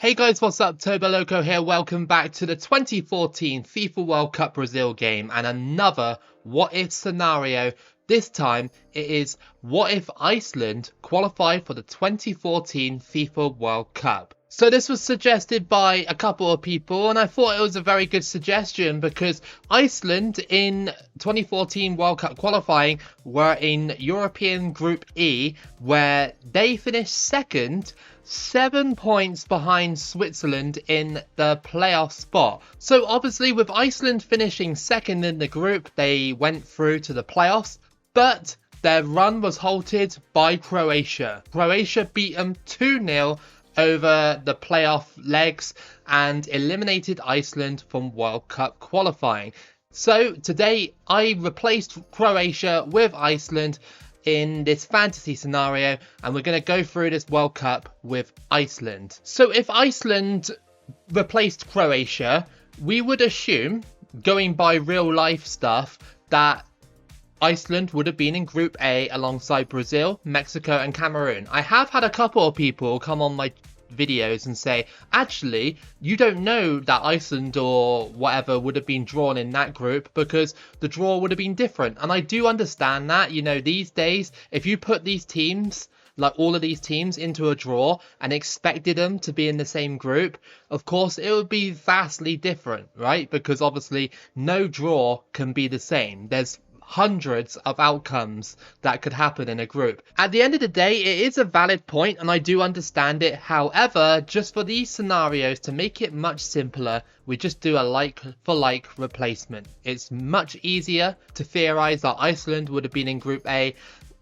Hey guys, what's up? Toboloco here. Welcome back to the 2014 FIFA World Cup Brazil game and another what if scenario. This time it is what if Iceland qualified for the 2014 FIFA World Cup. So this was suggested by a couple of people and I thought it was a very good suggestion because Iceland in 2014 World Cup qualifying were in European Group E where they finished second, 7 points behind Switzerland in the playoff spot. So obviously with Iceland finishing second in the group, they went through to the playoffs, but their run was halted by Croatia. Croatia beat them 2-0 over the playoff legs and eliminated Iceland from World Cup qualifying. So today I replaced Croatia with Iceland in this fantasy scenario and we're going to go through this World Cup with Iceland. So if Iceland replaced Croatia, we would assume, going by real life stuff, that Iceland would have been in Group A alongside Brazil, Mexico and Cameroon. I have had a couple of people come on my videos and say, actually, you don't know that Iceland or whatever would have been drawn in that group because the draw would have been different. And I do understand that, you know, these days, if you put these teams, like all of these teams, into a draw and expected them to be in the same group, of course, it would be vastly different, right? Because obviously no draw can be the same. There's hundreds of outcomes that could happen in a group. At the end of the day, it is a valid point and I do understand it. However, just for these scenarios, to make it much simpler, we just do a like for like replacement. It's much easier to theorize that Iceland would have been in Group A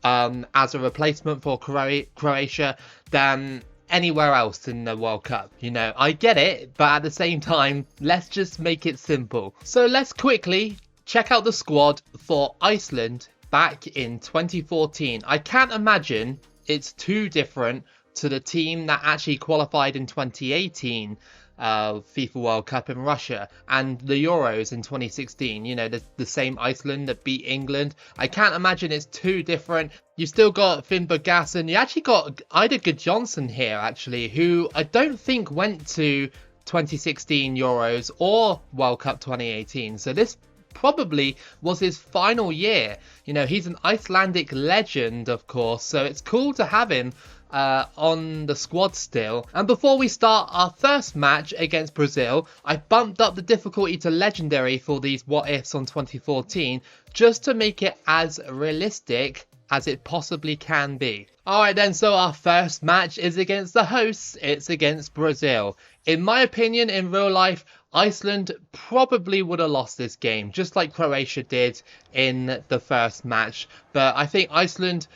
as a replacement for Croatia than anywhere else in the World Cup. You know, I get it, but at the same time, let's just make it simple. So let's quickly check out the squad for Iceland back in 2014. I can't imagine it's too different to the team that actually qualified in 2018 FIFA World Cup in Russia and the Euros in 2016. You know, the same Iceland that beat England. I can't imagine it's too different. You still got Finn Bogason. You actually got Ida Johnson here, actually, who I don't think went to 2016 Euros or World Cup 2018. So this probably was his final year. You know, he's an Icelandic legend, of course, so it's cool to have him on the squad still. And before we start our first match against Brazil, I bumped up the difficulty to legendary for these what ifs on 2014 just to make it as realistic as it possibly can be. Alright then, so our first match is against the hosts. It's against Brazil. In my opinion, in real life, Iceland probably would have lost this game, just like Croatia did in the first match. But I think Iceland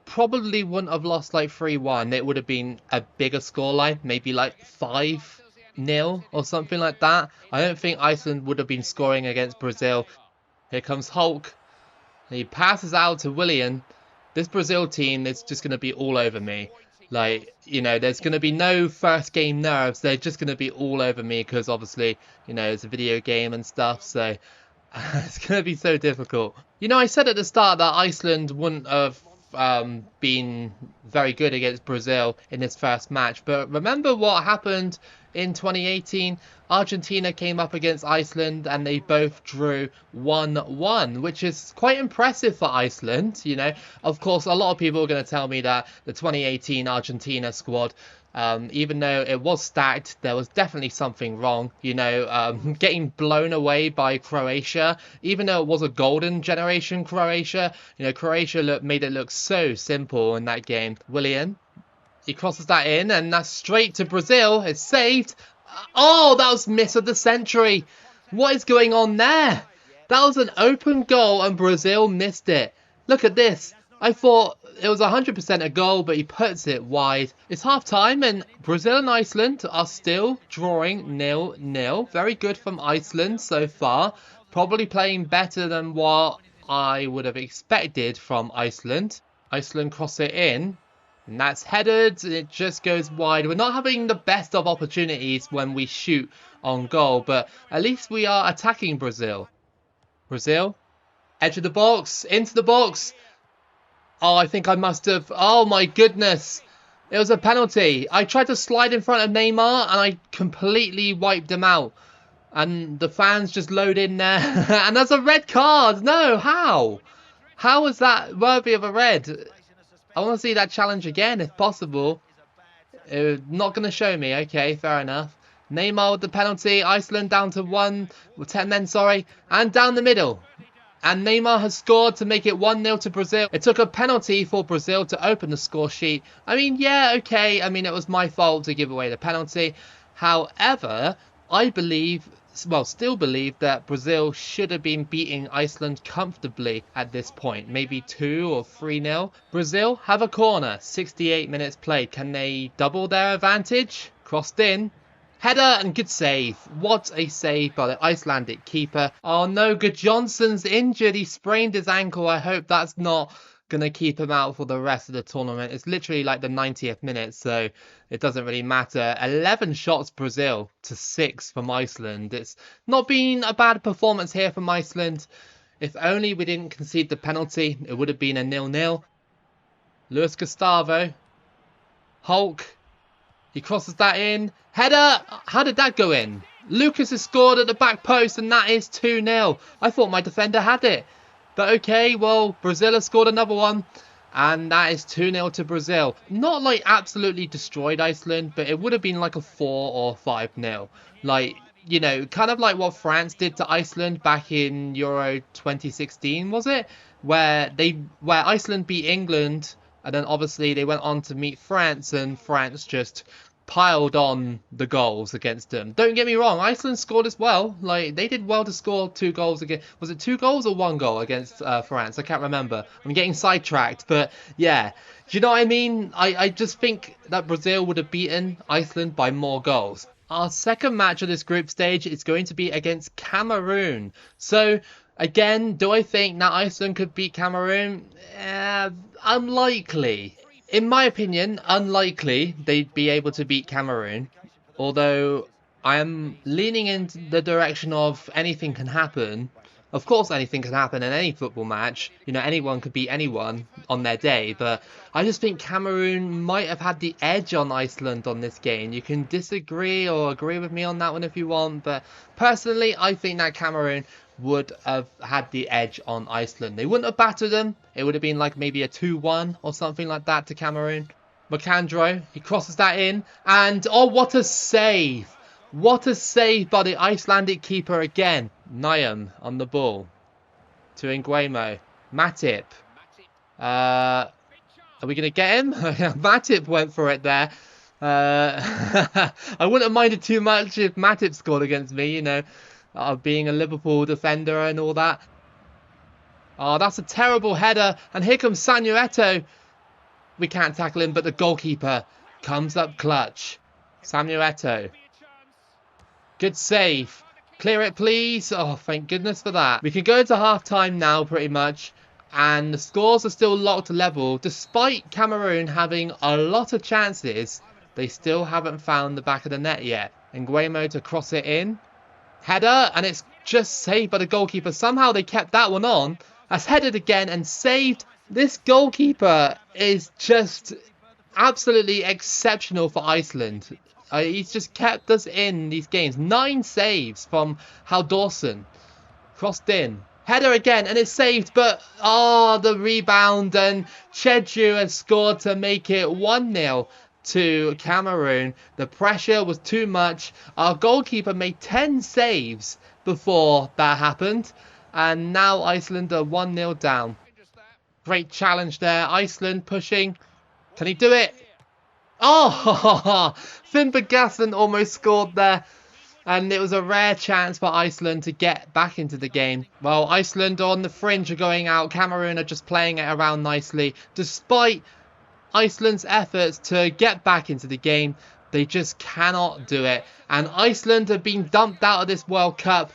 probably wouldn't have lost like 3-1. It would have been a bigger scoreline, maybe like 5-0 or something like that. I don't think Iceland would have been scoring against Brazil. Here comes Hulk. He passes out to Willian. This Brazil team is just going to be all over me. Like, you know, there's going to be no first game nerves. They're just going to be all over me because obviously, you know, it's a video game and stuff. So it's going to be so difficult. You know, I said at the start that Iceland wouldn't have been very good against Brazil in this first match. But remember what happened in 2018? Argentina came up against Iceland and they both drew 1-1, which is quite impressive for Iceland. You know, of course, a lot of people are going to tell me that the 2018 Argentina squad, even though it was stacked, there was definitely something wrong. You know, getting blown away by Croatia, even though it was a golden generation Croatia, you know, Croatia made it look so simple in that game. Willian, he crosses that in and that's straight to Brazil. It's saved. Oh, that was miss of the century. What is going on there? That was an open goal and Brazil missed it. Look at this. I thought it was 100% a goal, but he puts it wide. It's half time and Brazil and Iceland are still drawing 0-0. Very good from Iceland so far. Probably playing better than what I would have expected from Iceland. Iceland cross it in. And that's headed, and it just goes wide. We're not having the best of opportunities when we shoot on goal, but at least we are attacking Brazil. Brazil, edge of the box, into the box. Oh, I think I must have, oh my goodness. It was a penalty. I tried to slide in front of Neymar and I completely wiped him out. And the fans just load in there. And there's a red card. No, how? How is that worthy of a red? I want to see that challenge again if possible. Not going to show me. Okay, fair enough. Neymar with the penalty. Iceland down to 10 men, sorry. And down the middle. And Neymar has scored to make it 1-0 to Brazil. It took a penalty for Brazil to open the score sheet. I mean, yeah, okay. I mean, it was my fault to give away the penalty. However, I believe, well, still believe that Brazil should have been beating Iceland comfortably at this point. Maybe 2 or 3-0. Brazil have a corner. 68 minutes played. Can they double their advantage? Crossed in. Header and good save. What a save by the Icelandic keeper. Oh no, Good Johnson's injured. He sprained his ankle. I hope that's not going to keep him out for the rest of the tournament. It's literally like the 90th minute, so it doesn't really matter. 11 shots Brazil to 6 from Iceland. It's not been a bad performance here from Iceland. If only we didn't concede the penalty, it would have been a 0-0. Luis Gustavo. Hulk. He crosses that in. Header! How did that go in? Lucas has scored at the back post and that is 2-0. I thought my defender had it. But okay, well, Brazil has scored another one. And that is 2-0 to Brazil. Not like absolutely destroyed Iceland, but it would have been like a 4 or 5-0. Like, you know, kind of like what France did to Iceland back in Euro 2016, was it? Where Iceland beat England. And then obviously they went on to meet France and France just piled on the goals against them. Don't get me wrong, Iceland scored as well. Like, they did well to score 2 goals against... Was it 2 goals or 1 goal against France? I can't remember. I'm getting sidetracked, but yeah. Do you know what I mean? I just think that Brazil would have beaten Iceland by more goals. Our second match of this group stage is going to be against Cameroon. So... again, do I think that Iceland could beat Cameroon? Unlikely. In my opinion, unlikely they'd be able to beat Cameroon. Although, I am leaning in the direction of anything can happen. Of course anything can happen in any football match. You know, anyone could beat anyone on their day. But I just think Cameroon might have had the edge on Iceland on this game. You can disagree or agree with me on that one if you want. But personally, I think that Cameroon would have had the edge on Iceland. They wouldn't have battered them. It would have been like maybe a 2-1 or something like that to Cameroon. Macandro, he crosses that in. And, oh, what a save. What a save by the Icelandic keeper again. Nyam on the ball. To Nguemo. Matip. Are we going to get him? Matip went for it there. I wouldn't have minded too much if Matip scored against me, you know. Being a Liverpool defender and all that. Oh, that's a terrible header. And here comes Samuel. We can't tackle him, but the goalkeeper comes up clutch. Samuel. Good save. Clear it, please. Oh, thank goodness for that. We can go into half-time now, pretty much. And the scores are still locked level. Despite Cameroon having a lot of chances, they still haven't found the back of the net yet. Nguemo to cross it in. Header, and it's just saved by the goalkeeper. Somehow they kept that one on. That's headed again and saved. This goalkeeper is just absolutely exceptional for Iceland. He's just kept us in these games. 9 saves from Halldórsson. Crossed in. Header again, and it's saved, but the rebound, and Cheju has scored to make it 1-0. To Cameroon. The pressure was too much. Our goalkeeper made 10 saves before that happened. And now Iceland are 1-0 down. Great challenge there. Iceland pushing. Can he do it? Oh! Finn Bogason almost scored there. And it was a rare chance for Iceland to get back into the game. Well, Iceland on the fringe are going out. Cameroon are just playing it around nicely. Despite Iceland's efforts to get back into the game, they just cannot do it. And Iceland have been dumped out of this World Cup.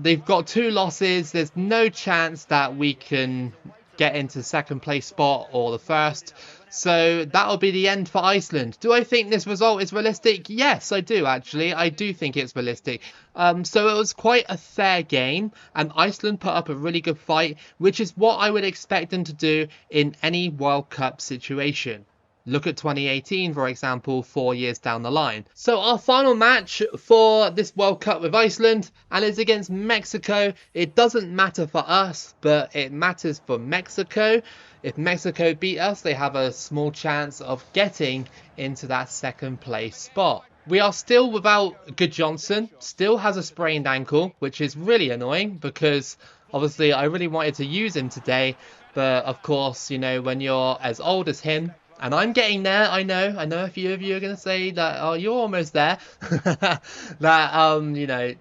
They've got 2 losses. There's no chance that we can get into second place spot or the first. So that'll be the end for Iceland. Do I think this result is realistic? Yes, I do actually. I do think it's realistic. So it was quite a fair game and Iceland put up a really good fight, which is what I would expect them to do in any World Cup situation. Look at 2018, for example, 4 years down the line. So our final match for this World Cup with Iceland, and it's against Mexico. It doesn't matter for us, but it matters for Mexico. If Mexico beat us, they have a small chance of getting into that second place spot. We are still without Good Johnson, still has a sprained ankle, which is really annoying because obviously I really wanted to use him today. But of course, you know, when you're as old as him, and I'm getting there, I know a few of you are going to say that, oh, you're almost there. That, you know,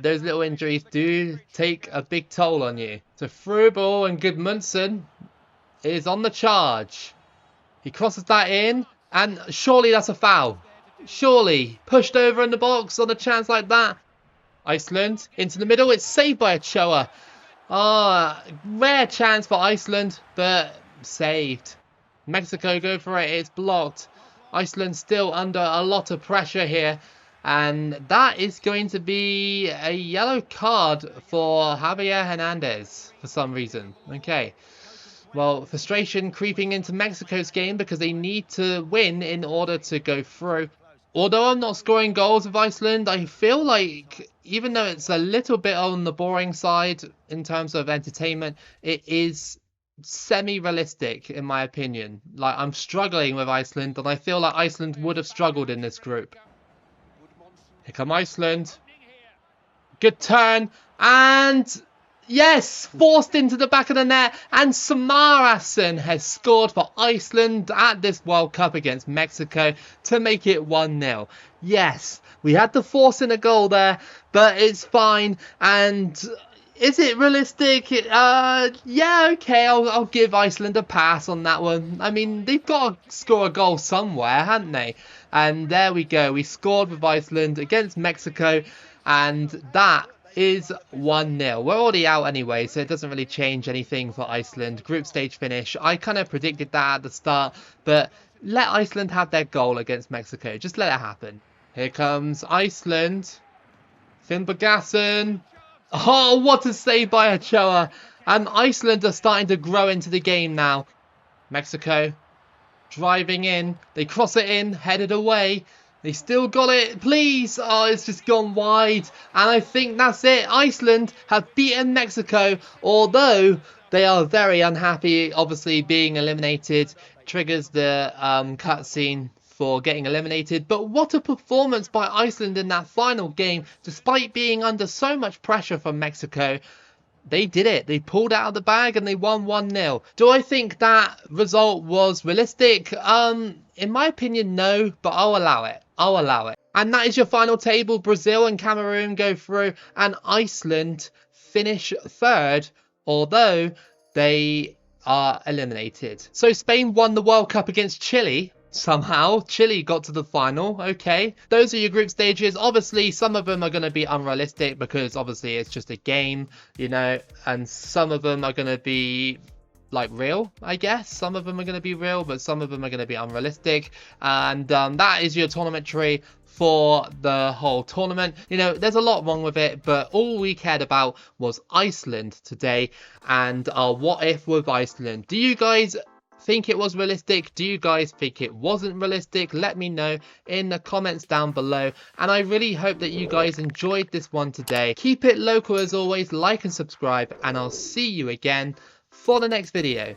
those little injuries do take a big toll on you. So through ball, and Gudmundsson is on the charge. He crosses that in, and surely that's a foul. Surely. Pushed over in the box on a chance like that. Iceland into the middle. It's saved by Ochoa. Ah, rare chance for Iceland, but saved. Mexico go for it. It's blocked. Iceland still under a lot of pressure here. And that is going to be a yellow card for Javier Hernandez for some reason. Okay. Well, frustration creeping into Mexico's game because they need to win in order to go through. Although I'm not scoring goals with Iceland, I feel like even though it's a little bit on the boring side in terms of entertainment, it is semi-realistic in my opinion. Like, I'm struggling with Iceland, and I feel like Iceland would have struggled in this group. Here come Iceland. Good turn, and yes, forced into the back of the net, and Samarason has scored for Iceland at this World Cup against Mexico to make it 1-0. Yes, we had to force in a goal there, but it's fine. And is it realistic? Yeah, okay, I'll give Iceland a pass on that one. I mean, they've got to score a goal somewhere, haven't they? And there we go. We scored with Iceland against Mexico, and that is 1-0. We're already out anyway, so it doesn't really change anything for Iceland. Group stage finish. I kind of predicted that at the start, but let Iceland have their goal against Mexico. Just let it happen. Here comes Iceland. Finn Bogason. Oh, what a save by Ochoa. And Iceland are starting to grow into the game now. Mexico driving in. They cross it in, headed away. They still got it, please. Oh, it's just gone wide. And I think that's it. Iceland have beaten Mexico, although they are very unhappy. Obviously, being eliminated triggers the cutscene for getting eliminated. But what a performance by Iceland in that final game. Despite being under so much pressure from Mexico, they did it. They pulled out of the bag and they won 1-0. Do I think that result was realistic? In my opinion, no, but I'll allow it. I'll allow it. And that is your final table. Brazil and Cameroon go through, and Iceland finish third, although they are eliminated. So Spain won the World Cup against Chile. Somehow Chile got to the final. Okay, those are your group stages. Obviously some of them are going to be unrealistic because obviously it's just a game, you know, and some of them are going to be like real, I guess. Some of them are going to be real, but some of them are going to be unrealistic. And that is your tournament tree for the whole tournament. You know, there's a lot wrong with it, but all we cared about was Iceland today and our what if with Iceland. Do you guys think it was realistic? Do you guys think it wasn't realistic? Let me know in the comments down below, and I really hope that you guys enjoyed this one today. Keep it local as always, like and subscribe, and I'll see you again for the next video.